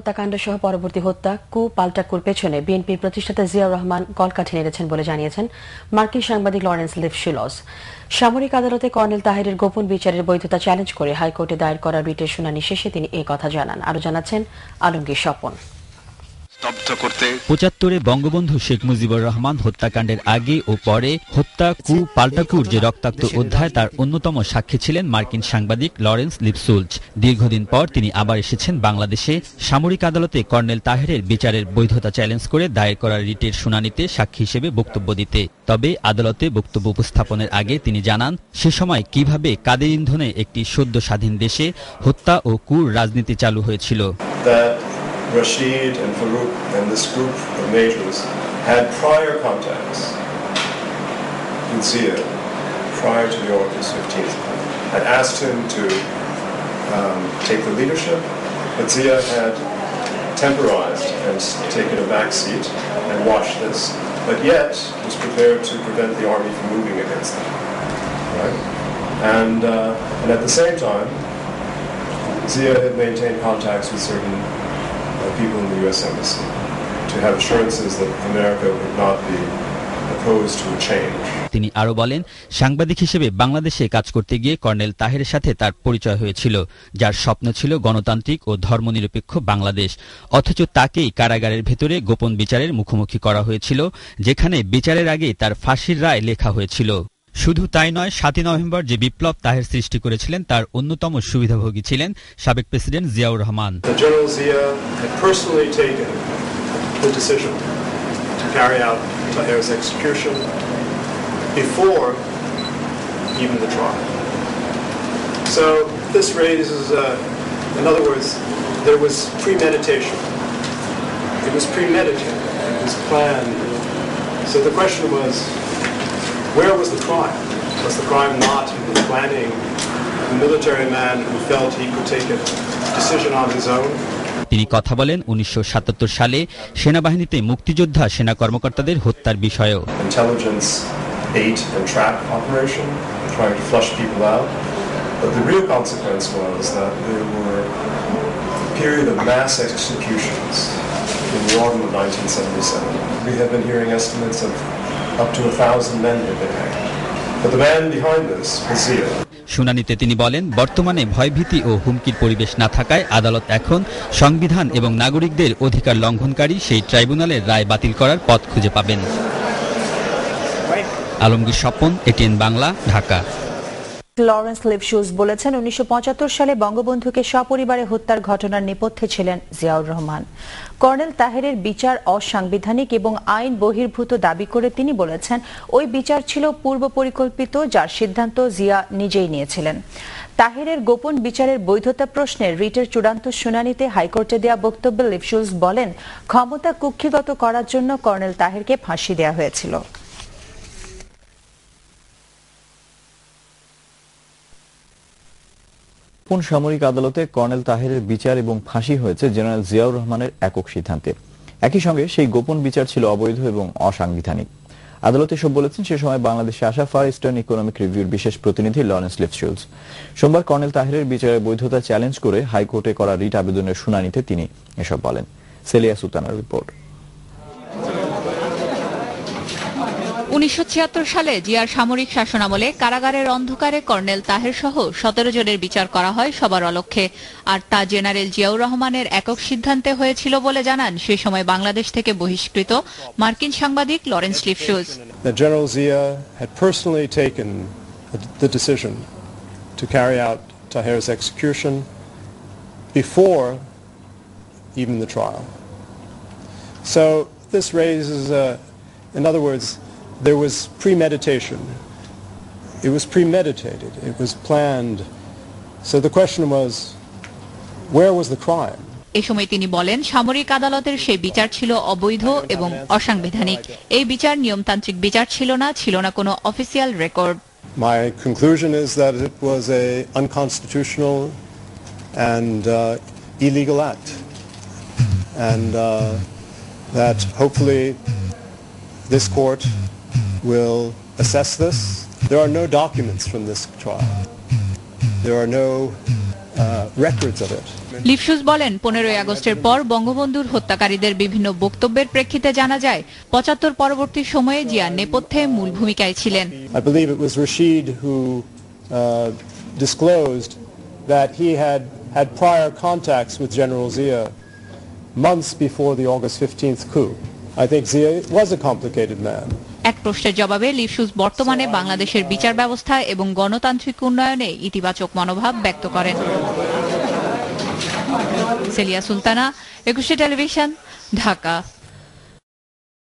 হত্যাকাণ্ড সহ পরবর্তী হত্যা পাল্টা কুর পেছনে বিএনপির প্রতিষ্ঠাতা জিয়াউর রহমান কলকাঠি নেড়েছেন বলে জানিয়েছেন মার্কিন সাংবাদিক লরেন্স লিফশুলস। সামরিক আদালতে কর্নেল তাহেরের গোপন বিচারের বৈধতা চ্যালেঞ্জ করে হাইকোর্টে দায়ের করা রিটের শুনানি শেষে তিনি এই কথা জানান। আরো জানাচ্ছেন আলমগীর স্বপন। ৭৫ বঙ্গবন্ধু শেখ মুজিবুর রহমান হত্যাকাণ্ডের আগে ও পরে হত্যা পাল্টাকুর যে রক্তাক্ত অধ্যায় তার অন্যতম সাক্ষী ছিলেন মার্কিন সাংবাদিক লরেন্স লিফশুলজ। দীর্ঘদিন পর তিনি আবার এসেছেন বাংলাদেশে সামরিক আদালতে কর্নেল তাহেরের বিচারের বৈধতা চ্যালেঞ্জ করে দায়ের করা রিটের শুনানিতে সাক্ষী হিসেবে বক্তব্য দিতে। তবে আদালতে বক্তব্য উপস্থাপনের আগে তিনি জানান সে সময় কিভাবে কাদের ইন্ধনে একটি সদ্য স্বাধীন দেশে হত্যা ও কুর রাজনীতি চালু হয়েছিল। Rashid and Farouk and this group of majors had prior contacts with Zia prior to the August 15th. Had asked him to take the leadership, but Zia had temporized and taken a back seat and watched this, but yet was prepared to prevent the army from moving against them. Right? And at the same time, Zia had maintained contacts with certain people in the U.S. Embassy to have assurances that America would not be opposed to a change. তিনি আরো বলেন সাংবাদিক হিসেবে বাংলাদেশে কাজ করতে গিয়ে colonel তাহেরের সাথে তার পরিচয় হয়েছিল, যার স্বপ্ন ছিল গণতান্ত্রিক ও ধর্মনিরপেক্ষ বাংলাদেশ। অথচ তাকেই কারাগারের ভেতরে গোপন বিচারের মুখোমুখি করা হয়েছিল, যেখানে বিচারের আগে তার ফাঁসির রায় লেখা হয়েছিল। শুধু তাই নয়, ৭ই নভেম্বর যে বিপ্লব তাহের সৃষ্টি করেছিলেন তার অন্যতম সুবিধাভোগী ছিলেন সাবেক president Ziaur Rahman. General Zia had personally taken the decision to carry out Taher's execution before even the trial. So this raises, in other words, there was premeditation. It was premeditated. It was planned. So the question was, where was the crime? Was the crime not in the planning of a military man who felt he could take a decision on his own? তিনি কথা বলেন ১৯৭৭ সালে সেনাবাহিনীতে মুক্তিযোদ্ধা সেনা কর্মকর্তাদের হত্যার বিষয়েও। Intelligence bait and trap operation, trying to flush people out. But the real consequence was that there were a period of mass executions in the autumn of 1977. We have been hearing estimates of up to 1,000 men have been hanged. But the man behind this was Zia. শুনানিতে তিনি বলেন বর্তমানে ভয়ভীতি ও হুমকির পরিবেশ না থাকায় আদালত এখন সংবিধান এবং নাগরিকদের অধিকার লঙ্ঘনকারী সেই ট্রাইব্যুনালের রায় বাতিল করার পথ খুঁজে পাবেন। আলমগীর স্বপন, এটিএন বাংলা, ঢাকা। লরেন্স লিফশুলস বলেছেন ১৯৭৫ সালে বঙ্গবন্ধুকে সপরিবারে হত্যার ঘটনার নেপথ্যে ছিলেন জিয়াউর রহমান। কর্নেল তাহেরের বিচার অসাংবিধানিক এবং আইন বহির্ভূত দাবি করে তিনি বলেছেন ওই বিচার ছিল পূর্ব পরিকল্পিত, যার সিদ্ধান্ত জিয়া নিজেই নিয়েছিলেন। তাহেরের গোপন বিচারের বৈধতা প্রশ্নে রিটের চূড়ান্ত শুনানিতে হাইকোর্টে দেয়া বক্তব্যে লিফশুলস বলেন ক্ষমতা কুক্ষিগত করার জন্য কর্নেল তাহেরকে ফাঁসি দেয়া হয়েছিল। সামরিক আদালতে কর্নেল তাহেরের বিচার এবং ফাঁসি হয়েছে জেনারেল জিয়াউর রহমানের একক সিদ্ধান্তে। একই সঙ্গে সেই গোপন বিচার ছিল অবৈধ এবং অসাংবিধানিক। আদালতে সব বলেছেন সে সময় বাংলাদেশে আসা ফার ইস্টার্ন ইকোনমিক রিভিউর বিশেষ প্রতিনিধি লরেন্স লিফশুলস। সোমবার কর্নেল তাহেরের বিচারের বৈধতা চ্যালেঞ্জ করে হাইকোর্টে করা রিট আবেদনের শুনানিতে তিনি এসব বলেন। সেলিয়া সুলতানার রিপোর্ট। ১৯৭৬ সালে জিয়ার সামরিক শাসনামলে কারাগারের অন্ধকারে কর্নেল তাহের সহ ১৭ জনের বিচার করা হয় সবার অলক্ষ্যে, আর তা জেনারেল জিয়াউর রহমানের একক সিদ্ধান্তে হয়েছিল বলে জানান সে সময় বাংলাদেশ থেকে বহিষ্কৃত মার্কিন সাংবাদিক Lawrence লিফশুলস। General Zia had personally taken the decision to carry out Taher's execution before even the trial. So this raises, in other words, there was premeditation. It was premeditated. It was planned. So the question was, where was the crime? এই সময় তিনি বলেন সামরিক আদালতের সেই বিচার ছিল অবৈধ এবং অসাংবিধানিক। এই বিচার নিয়মতান্ত্রিক বিচার ছিল না কোনো official record. My conclusion is that it was a unconstitutional and illegal act, and that hopefully this court will assess this. There are no documents from this trial. There are no records of it. লিফশুজ বলেন 15ই আগস্টের পর বঙ্গবন্ধুর হত্যাকারীদের বিভিন্ন বক্তব্যের প্রেক্ষিতে জানা যায় 75 পরবর্তী সময়ে জিয়া নেপথ্যে মূল ভূমিকায় ছিলেন। I believe it was Rashid who disclosed that he had prior contacts with General Zia months before the August 15th coup. I think Zia was a complicated man. এক প্রশ্নের জবাবে লিফশুজ বর্তমানে বাংলাদেশের বিচার ব্যবস্থা এবং গণতান্ত্রিক উন্নয়নে ইতিবাচক মনোভাব ব্যক্ত করেন। সেলিয়া সুলতানা, একুশে টেলিভিশন, ঢাকা।